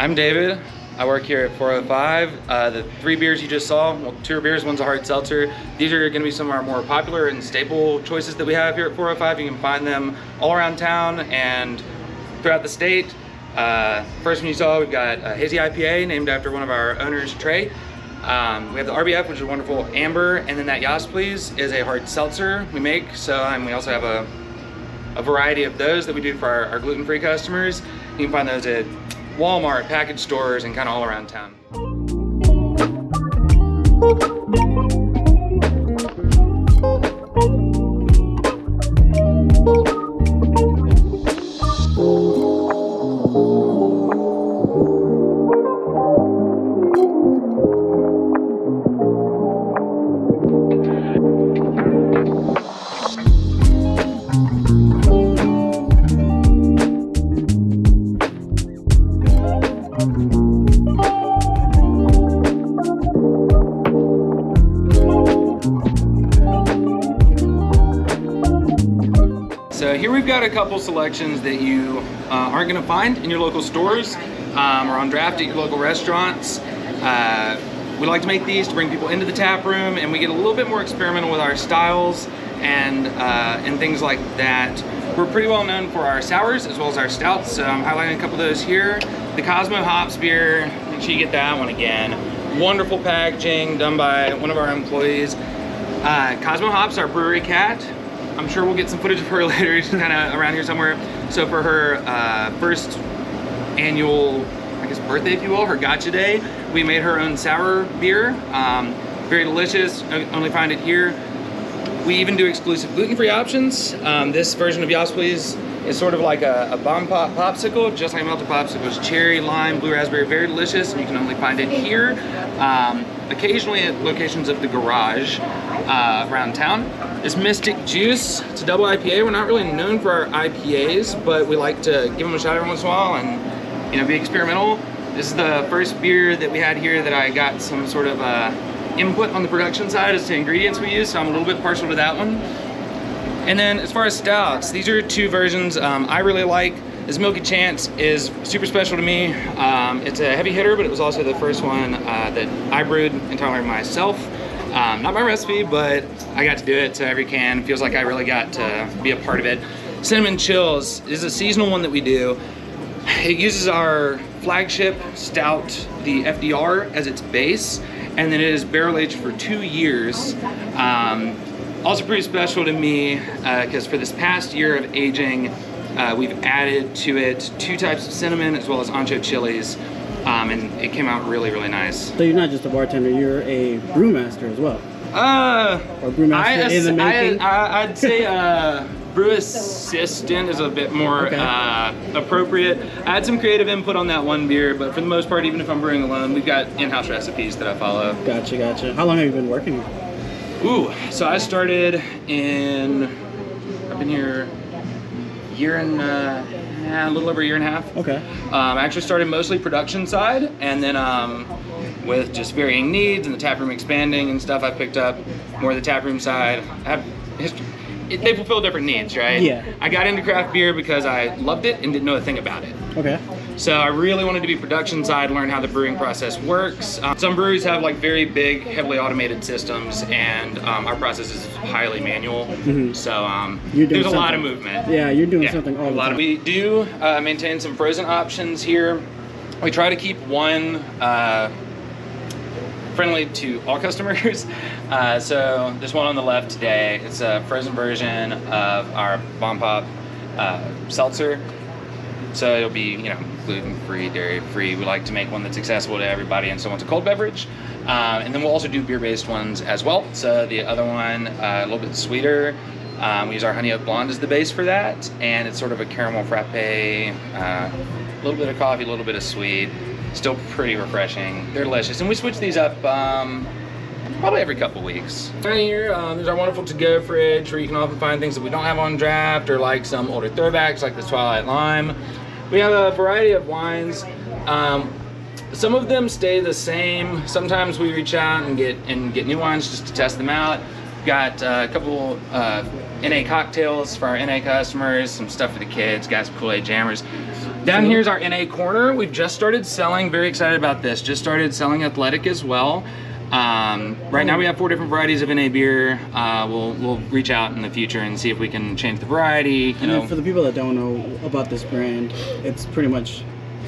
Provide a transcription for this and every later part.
I'm David. I work here at 405. The 3 beers you just saw, well, 2 are beers, one's a hard seltzer. These are gonna be some of our more popular and staple choices that we have here at 405. You can find them all around town and throughout the state. First one you saw, we've got a hazy IPA named after one of our owners, Trey. We have the RBF, which is a wonderful amber, and then that Yas Please is a hard seltzer we make. So, and we also have a variety of those that we do for our gluten-free customers. You can find those at Walmart, package stores, and kind of all around town. So here we've got a couple selections that you aren't going to find in your local stores or on draft at your local restaurants. We like to make these to bring people into the tap room, and we get a little bit more experimental with our styles and things like that. We're pretty well known for our sours as well as our stouts, so I'm highlighting a couple of those here. The Cosmo Hops beer, make sure you get that one again. Wonderful packaging done by one of our employees. Cosmo Hops, our brewery cat. I'm sure we'll get some footage of her later. She's kind of around here somewhere. So for her first annual, I guess, birthday, if you will, her gotcha day, we made her own sour beer. Very delicious, only find it here. We even do exclusive gluten-free options. This version of Yas Please is sort of like a bomb pop popsicle, just like melted popsicles. Cherry, lime, blue raspberry, very delicious, and you can only find it here. Occasionally at locations of the garage around town. This Mystic Juice, it's a double IPA. We're not really known for our IPAs, but we like to give them a shot every once in a while and be experimental. This is the first beer that we had here that I got some sort of input on the production side as to ingredients we use, so I'm a little bit partial to that one. And then as far as stouts, these are 2 versions I really like. This Milky Chance is super special to me. It's a heavy hitter, but it was also the first one that I brewed entirely myself. Not my recipe, but I got to do it, so every can feels like I really got to be a part of it. Cinnamon Chills is a seasonal one that we do. It uses our flagship stout, the FDR, as its base, and then it is barrel aged for 2 years. Also pretty special to me, because for this past year of aging, we've added to it 2 types of cinnamon as well as ancho chilies. And it came out really, really nice. So you're not just a bartender, you're a brewmaster as well? Or brewmaster in the making? I'd say brew assistant is a bit more appropriate. I had some creative input on that one beer, but for the most part, even if I'm brewing alone, we've got in-house recipes that I follow. Gotcha, gotcha. How long have you been working here? Ooh, so I started I've been here a little over a year and a half. Okay. I actually started mostly production side, and then with just varying needs and the tap room expanding and stuff, I picked up more of the tap room side. They fulfill different needs, right? Yeah. I got into craft beer because I loved it and didn't know a thing about it. Okay. So I really wanted to be production side, learn how the brewing process works. Some breweries have like very big, heavily automated systems, and our process is highly manual. Mm-hmm. So there's a lot of movement. Yeah, you're doing something all the time. We do maintain some frozen options here. We try to keep one friendly to all customers. So there's one on the left today. It's a frozen version of our Bomb Pop seltzer. So it'll be, gluten-free, dairy-free. We like to make one that's accessible to everybody and so wants a cold beverage. And then we'll also do beer-based ones as well. So the other one, a little bit sweeter. We use our Honey Oak Blonde as the base for that. And it's sort of a caramel frappe, a little bit of coffee, a little bit of sweet. Still pretty refreshing. They're delicious. And we switch these up probably every couple weeks. Right here, there's our wonderful to-go fridge where you can often find things that we don't have on draft, or like some older throwbacks like the Twilight Lime. We have a variety of wines. Some of them stay the same. Sometimes we reach out and get new wines just to test them out. Got a couple NA cocktails for our NA customers, some stuff for the kids, got some Kool-Aid jammers. Down here's our NA corner. We've just started selling, very excited about this, just started selling Athletic as well. Right now we have 4 different varieties of NA beer. We'll reach out in the future and see if we can change the variety. You know, for the people that don't know about this brand, it's pretty much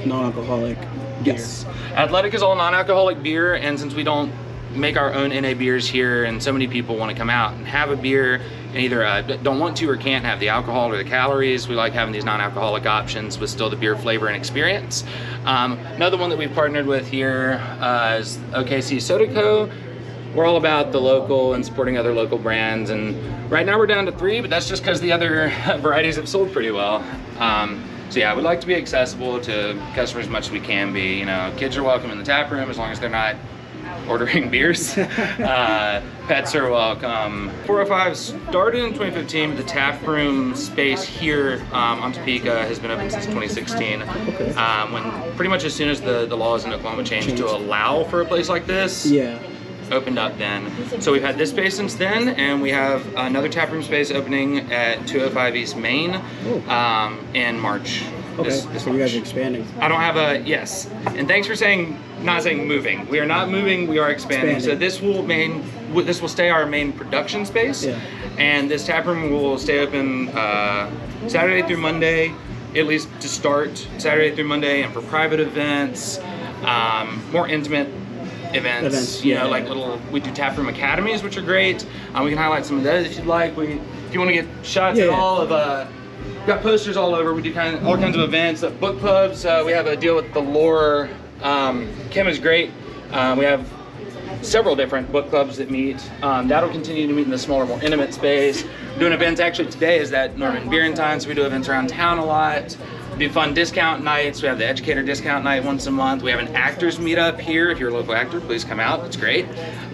non-alcoholic beer. Yes, Athletic is all non-alcoholic beer, and since we don't make our own NA beers here, and so many people want to come out and have a beer and either don't want to or can't have the alcohol or the calories, we like having these non-alcoholic options with still the beer flavor and experience. Another one that we've partnered with here is OKC Soda Co. We're all about the local and supporting other local brands, and right now we're down to 3, but that's just because the other varieties have sold pretty well. So yeah, we'd like to be accessible to customers as much as we can be. You know, kids are welcome in the tap room as long as they're not ordering beers. Pets are welcome. 405 started in 2015, but the tap room space here on Topeka has been open since 2016. Okay. When pretty much as soon as the laws in Oklahoma changed to allow for a place like this, yeah, opened up then. So we've had this space since then, and we have another tap room space opening at 205 East Main in March. Okay, This so you guys are expanding. I don't have a, yes. And thanks for not saying moving. We are not moving, we are expanding. So this will stay our main production space. Yeah. And this tap room will stay open Saturday through Monday, at least to start, Saturday through Monday, and for private events, more intimate events, you know, like we do tap room academies, which are great. We can highlight some of those if you'd like. If you want to get shots at all of, we've got posters all over. We do all kinds of events, book clubs. We have a deal with the Lore. Kim is great. We have several different book clubs that meet. That'll continue to meet in the smaller, more intimate space. Doing events actually today is that Norman Beer and Time, so we do events around town a lot. We do fun discount nights. We have the Educator Discount Night once a month. We have an actors meetup here. If you're a local actor, please come out. It's great.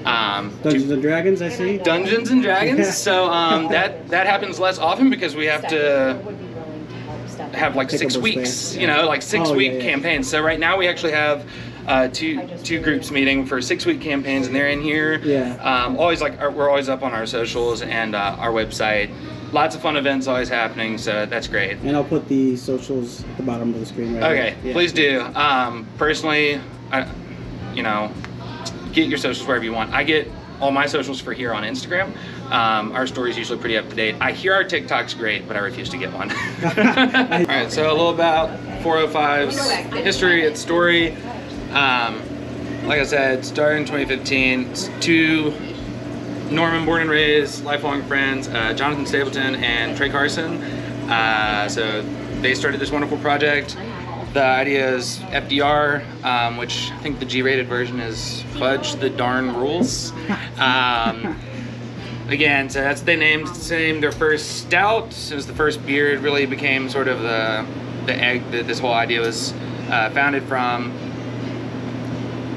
Dungeons and Dragons, I see. Dungeons and Dragons. So that happens less often because we have to have like 6 weeks, you know, like 6-week campaigns. So right now we actually have two groups meeting for 6-week campaigns, and they're in here. Yeah. We're always up on our socials and our website. Lots of fun events always happening, so that's great. And I'll put the socials at the bottom of the screen right Okay, now. please do. Personally, you know, get your socials wherever you want. I get all my socials for here on Instagram. Our story's usually pretty up to date. I hear our TikTok's great, but I refuse to get one. All right, so a little about 405's history and story. Like I said, started in 2015. It's 2 Norman born and raised, lifelong friends, Jonathan Stapleton and Trey Carson. So they started this wonderful project. The idea is FDR, which I think the G-rated version is Fudge the Darn Rules. Again, so that's they named their first stout. It was the first beer. It really became sort of the egg that this whole idea was founded from.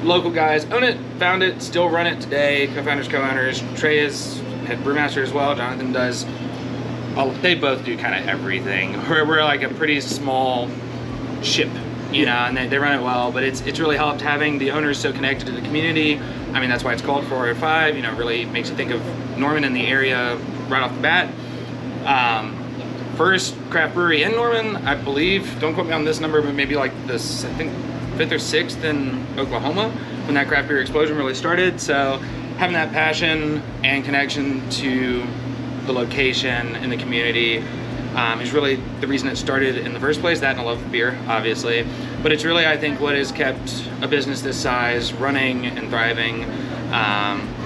Local guys own it, found it, still run it today. Co-founders, co-owners. Trey is head brewmaster as well. Jonathan does. They both do kind of everything. We're like a pretty small ship, you know, and they run it well. But it's really helped having the owners so connected to the community. I mean, that's why it's called 405. You know, really makes you think of Norman in the area right off the bat. First craft brewery in Norman, I believe. Don't quote me on this number, but maybe like this, I think 5th or 6th in Oklahoma when that craft beer explosion really started. So having that passion and connection to the location and the community is really the reason it started in the first place. That and a love of beer, obviously. But it's really, I think, what has kept a business this size running and thriving.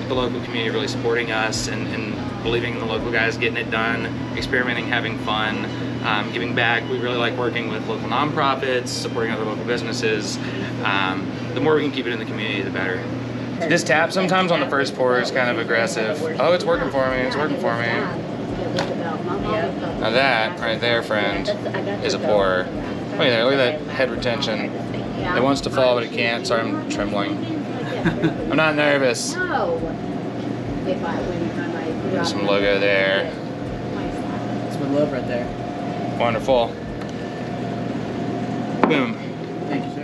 The local community really supporting us and believing in the local guys, getting it done, experimenting, having fun, giving back. We really like working with local nonprofits, supporting other local businesses. The more we can keep it in the community, the better. This tap sometimes on the first pour is kind of aggressive. Oh, it's working for me, it's working for me. Now that, right there, friend, is a pourer. Look at that, look at that head retention. It wants to fall, but it can't. Sorry, I'm trembling. I'm not nervous. There's some logo there. That's my love right there. Wonderful. Boom. Thank you, sir.